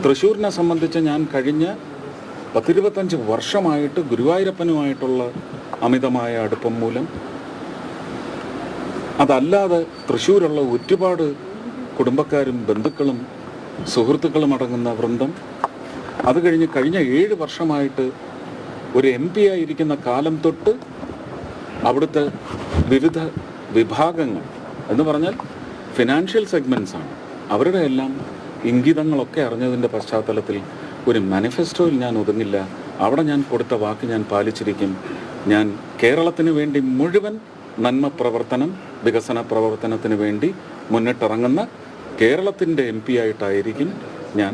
തൃശ്ശൂരിനെ സംബന്ധിച്ച് ഞാൻ കഴിഞ്ഞ 10-25 വർഷമായിട്ട് ഗുരുവായൂരപ്പനുമായിട്ടുള്ള അമിതമായ അടുപ്പം മൂലം, അതല്ലാതെ തൃശ്ശൂരുള്ള ഒരുപാട് കുടുംബക്കാരും ബന്ധുക്കളും സുഹൃത്തുക്കളും അടങ്ങുന്ന വൃന്ദം, അത് കഴിഞ്ഞ് കഴിഞ്ഞ 7 വർഷമായിട്ട് ഒരു MP ആയിരിക്കുന്ന കാലം തൊട്ട് അവിടുത്തെ വിവിധ വിഭാഗങ്ങൾ എന്ന് പറഞ്ഞാൽ ഫിനാൻഷ്യൽ സെഗ്മെൻറ്റ്സാണ്, അവരുടെ എല്ലാം ഇംഗിതങ്ങളൊക്കെ അറിഞ്ഞതിൻ്റെ പശ്ചാത്തലത്തിൽ ഒരു മാനിഫെസ്റ്റോയിൽ ഞാൻ ഒതുങ്ങില്ല. അവിടെ ഞാൻ കൊടുത്ത വാക്ക് ഞാൻ പാലിച്ചിരിക്കും. ഞാൻ കേരളത്തിന് വേണ്ടി മുഴുവൻ നന്മ പ്രവർത്തനം, വികസന പ്രവർത്തനത്തിന് വേണ്ടി മുന്നിട്ടിറങ്ങുന്ന കേരളത്തിൻ്റെ MP ആയിട്ടായിരിക്കും ഞാൻ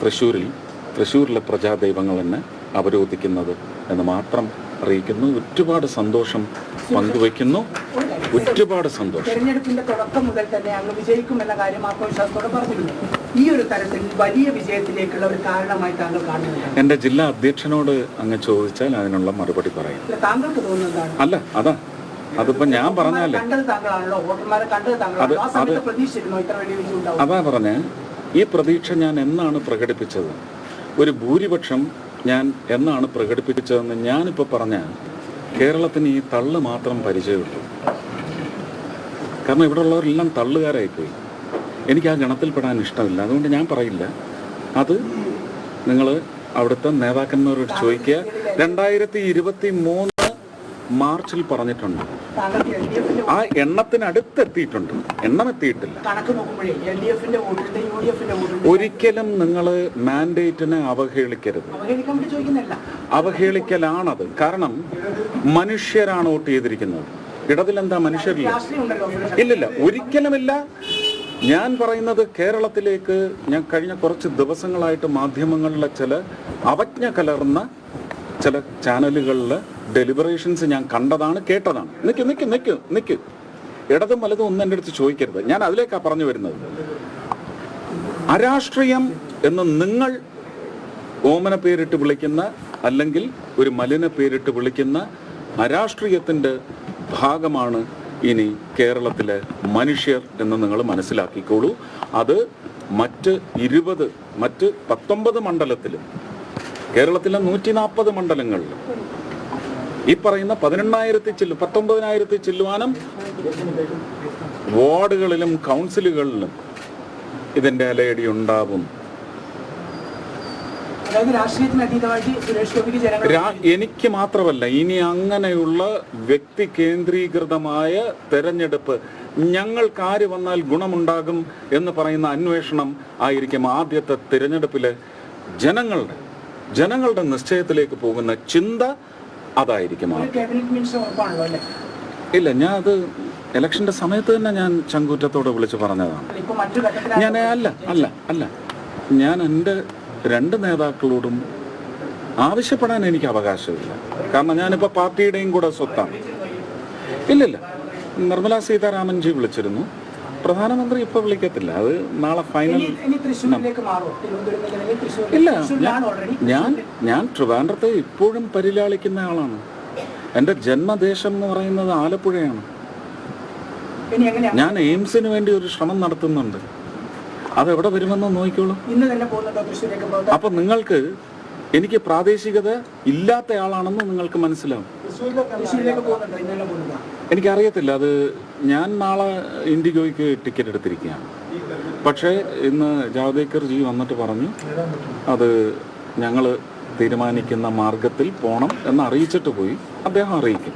തൃശ്ശൂരിലെ പ്രജാദൈവങ്ങൾ എന്നെ അവരോധിക്കുന്നത് എന്ന് മാത്രം അറിയിക്കുന്നു. ഒരുപാട് സന്തോഷം പങ്കുവയ്ക്കുന്നു. ഒരുപാട് സന്തോഷം. തെരഞ്ഞെടുപ്പിന്റെ തുടക്കം മുതൽ തന്നെ അങ്ങ് വിജയിക്കുമെന്ന കാര്യം ആത്മവിശ്വാസത്തോടെ പറഞ്ഞിരുന്നു. ഈ ഒരു തരത്തിൽ വലിയ വിജയത്തിലേക്കുള്ള ഒരു കാരണമായി താങ്കൾ കാണുന്നത്? എൻ്റെ ജില്ലാ അധ്യക്ഷനോട് അങ്ങ് ചോദിച്ചാൽ അതിനുള്ള മറുപടി പറയും. താങ്കൾക്ക് തോന്നുന്നതാണ്? അല്ല, അതിപ്പോ ഞാൻ പറഞ്ഞാലേ അതാ പറഞ്ഞ ഈ പ്രതീക്ഷ ഞാൻ എന്നാണ് പ്രകടിപ്പിച്ചത്, ഒരു ഭൂരിപക്ഷം ഞാൻ എന്നാണ് പ്രകടിപ്പിച്ചതെന്ന് ഞാനിപ്പോൾ പറഞ്ഞാൽ കേരളത്തിന് ഈ തള്ള് മാത്രം പരിചയമുള്ളൂ. കാരണം ഇവിടെ ഉള്ളവരെല്ലാം തള്ളുകാരായിപ്പോയി. എനിക്ക് ആ ഗണത്തിൽപ്പെടാൻ ഇഷ്ടമില്ല. അതുകൊണ്ട് ഞാൻ പറയില്ല. അത് നിങ്ങൾ അവിടുത്തെ നേതാക്കന്മാരോട് ചോദിക്കുക. 2023 മാർച്ചിൽ പറഞ്ഞിട്ടുണ്ട്. ആ എണ്ണത്തിനടുത്തെത്തിയിട്ടുണ്ട്, എണ്ണം എത്തിയിട്ടില്ല. ഒരിക്കലും നിങ്ങൾ മാൻഡേറ്റിനെ അവഹേളിക്കരുത്. അവഹേളിക്കലാണത്. കാരണം മനുഷ്യരാണ് വോട്ട് ചെയ്തിരിക്കുന്നത്. ഇടതിലെന്താ മനുഷ്യരില്ല? ഇല്ലില്ല, ഒരിക്കലുമില്ല. ഞാൻ പറയുന്നത് കേരളത്തിലേക്ക് ഞാൻ കഴിഞ്ഞ കുറച്ച് ദിവസങ്ങളായിട്ട് മാധ്യമങ്ങളിലെ ചില അവജ്ഞ കലർന്ന ചില ചാനലുകളിലെ ഡെലിബറേഷൻസ് ഞാൻ കണ്ടതാണ്, കേട്ടതാണ്. നിൽക്ക് ഇടതും വലതും ഒന്നും എൻ്റെ അടുത്ത് ചോദിക്കരുത്. ഞാൻ അതിലേക്കാണ് പറഞ്ഞു വരുന്നത്. അരാഷ്ട്രീയം എന്ന് നിങ്ങൾ ഓമന പേരിട്ട് വിളിക്കുന്ന, അല്ലെങ്കിൽ ഒരു മലിന പേരിട്ട് വിളിക്കുന്ന അരാഷ്ട്രീയത്തിൻ്റെ ഭാഗമാണ് ഇനി കേരളത്തിലെ മനുഷ്യർ എന്ന് നിങ്ങൾ മനസ്സിലാക്കിക്കോളൂ. അത് മറ്റ് 19 മണ്ഡലത്തിലും കേരളത്തിലെ 140 മണ്ഡലങ്ങളിലും ഈ പറയുന്ന 19,000 ചില്ലുവാനം വാർഡുകളിലും കൗൺസിലുകളിലും ഇതിൻ്റെ അലയടി ഉണ്ടാവും. എനിക്ക് മാത്രമല്ല, ഇനി അങ്ങനെയുള്ള വ്യക്തി കേന്ദ്രീകൃതമായ തെരഞ്ഞെടുപ്പ്, ഞങ്ങൾക്ക് ആര് വന്നാൽ ഗുണമുണ്ടാകും എന്ന് പറയുന്ന അന്വേഷണം ആയിരിക്കും ആദ്യത്തെ തിരഞ്ഞെടുപ്പിലെ ജനങ്ങളുടെ നിശ്ചയത്തിലേക്ക് പോകുന്ന ചിന്ത അതായിരിക്കും. ഇല്ല, ഞാൻ അത് ഇലക്ഷന്റെ സമയത്ത് തന്നെ ഞാൻ ചങ്കൂറ്റത്തോടെ വിളിച്ച് പറഞ്ഞതാണ്. ഞാൻ എൻ്റെ 2 നേതാക്കളോടും ആവശ്യപ്പെടാൻ എനിക്ക് അവകാശമില്ല. കാരണം ഞാനിപ്പോൾ പാർട്ടിയുടെയും കൂടെ സ്വത്താണ്. ഇല്ലില്ല, നിർമ്മലാ സീതാരാമൻജി വിളിച്ചിരുന്നു. പ്രധാനമന്ത്രി ഇപ്പോൾ വിളിക്കത്തില്ല. അത് നാളെ ഫൈനൽ. ഇല്ല, ഞാൻ ട്രിവാൻഡ്രത്തെ ഇപ്പോഴും പരിലാളിക്കുന്ന ആളാണ്. എൻ്റെ ജന്മദേശം എന്ന് പറയുന്നത് ആലപ്പുഴയാണ്. ഞാൻ എയിംസിന് വേണ്ടി ഒരു ശ്രമം നടത്തുന്നുണ്ട്. അതെവിടെ വരുമെന്ന് നോക്കിക്കോളൂ. അപ്പൊ നിങ്ങൾക്ക് എനിക്ക് പ്രാദേശികത ഇല്ലാത്ത ആളാണെന്ന് നിങ്ങൾക്ക് മനസ്സിലാവും. എനിക്കറിയത്തില്ല. അത് ഞാൻ നാളെ ഇൻഡിഗോയ്ക്ക് ടിക്കറ്റ് എടുത്തിരിക്കുകയാണ്. പക്ഷേ ഇന്ന് ജാവ്ദേക്കർ ജി വന്നിട്ട് പറഞ്ഞു അത് ഞങ്ങൾ തീരുമാനിക്കുന്ന മാർഗത്തിൽ പോകണം എന്ന് അറിയിച്ചിട്ട് പോയി. അദ്ദേഹം അറിയിക്കും.